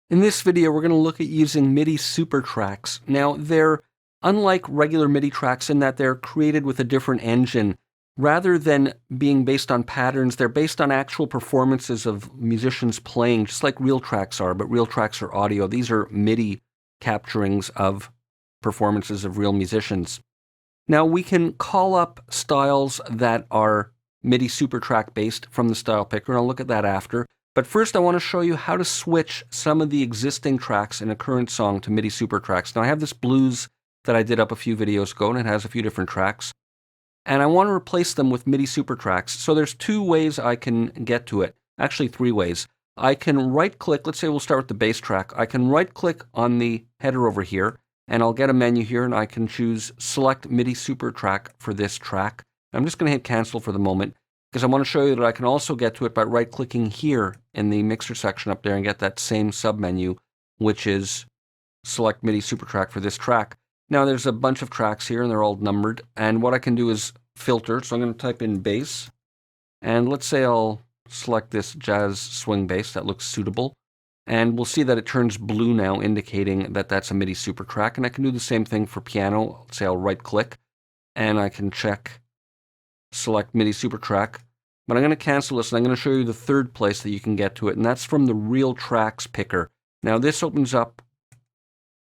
In this video, we're going to look at using MIDI SuperTracks. Now, they're unlike regular MIDI tracks in that they're created with a different engine. Rather than being based on patterns, they're based on actual performances of musicians playing, just like real tracks are, but real tracks are audio. These are MIDI capturings of performances of real musicians. Now, we can call up styles that are MIDI SuperTrack based from the StylePicker, and I'll look at that after. But first, I want to show you how to switch some of the existing tracks in a current song to MIDI SuperTracks. Now, I have this blues that I did up a few videos ago, and it has a few different tracks. And I want to replace them with MIDI SuperTracks. So there's two ways I can get to it. Actually, three ways. I can right-click, let's say we'll start with the bass track. I can right-click on the header over here, and I'll get a menu here, and I can choose Select MIDI SuperTrack for this track. I'm just going to hit Cancel for the moment, because I want to show you that I can also get to it by right-clicking here in the mixer section up there and get that same submenu, which is Select MIDI SuperTrack for this track. Now there's a bunch of tracks here and they're all numbered, and what I can do is filter. So I'm going to type in bass, and let's say I'll select this jazz swing bass. That looks suitable, and we'll see that it turns blue now, indicating that that's a MIDI SuperTrack. And I can do the same thing for piano. Let's say I'll right-click, and I can check Select MIDI SuperTrack. But I'm going to cancel this, and I'm going to show you the third place that you can get to it, and that's from the Real Tracks picker. Now this opens up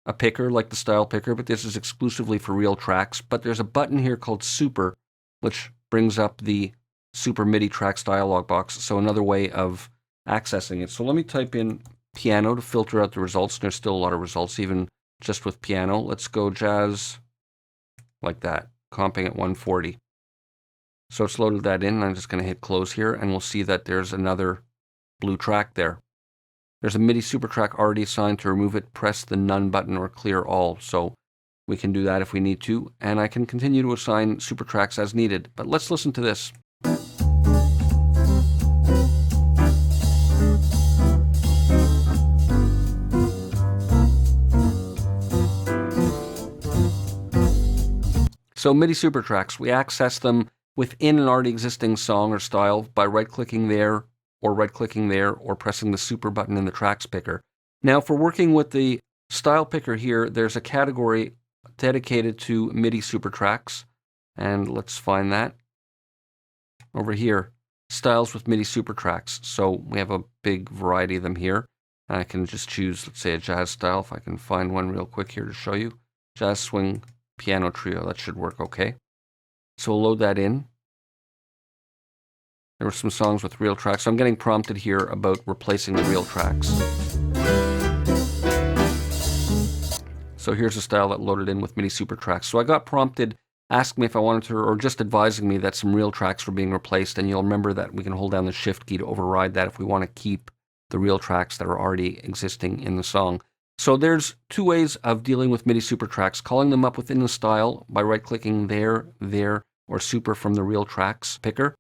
a picker like the StylePicker, but this is exclusively for real tracks. But there's a button here called Super, which brings up the Super MIDI Tracks dialog box, so another way of accessing it. So let me type in piano to filter out the results. There's still a lot of results, even just with piano. Let's go jazz like that, comping at 140. So it's loaded that in, and I'm just going to hit close here, and we'll see that there's another blue track there. There's a MIDI SuperTrack already assigned. To remove it, press the None button or Clear All. So we can do that if we need to, and I can continue to assign SuperTracks as needed. But let's listen to this. So MIDI SuperTracks, we access them within an already existing song or style by right-clicking there, or pressing the Super button in the Tracks Picker. Now, for working with the StylePicker here, there's a category dedicated to MIDI SuperTracks, and let's find that over here, Styles with MIDI SuperTracks. So we have a big variety of them here. I can just choose, let's say, a jazz style, if I can find one real quick here to show you. Jazz swing piano trio, that should work okay. So we'll load that in. There were some songs with real tracks. So I'm getting prompted here about replacing the real tracks. So here's a style that loaded in with MIDI SuperTracks. So I got prompted asking me if I wanted to, or just advising me that some real tracks were being replaced. And you'll remember that we can hold down the Shift key to override that if we want to keep the real tracks that are already existing in the song. So there's two ways of dealing with MIDI SuperTracks: calling them up within the style by right-clicking there, or Super from the Real Tracks picker.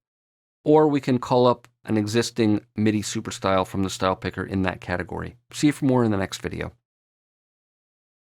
Or we can call up an existing MIDI super style from the StylePicker in that category. See you for more in the next video.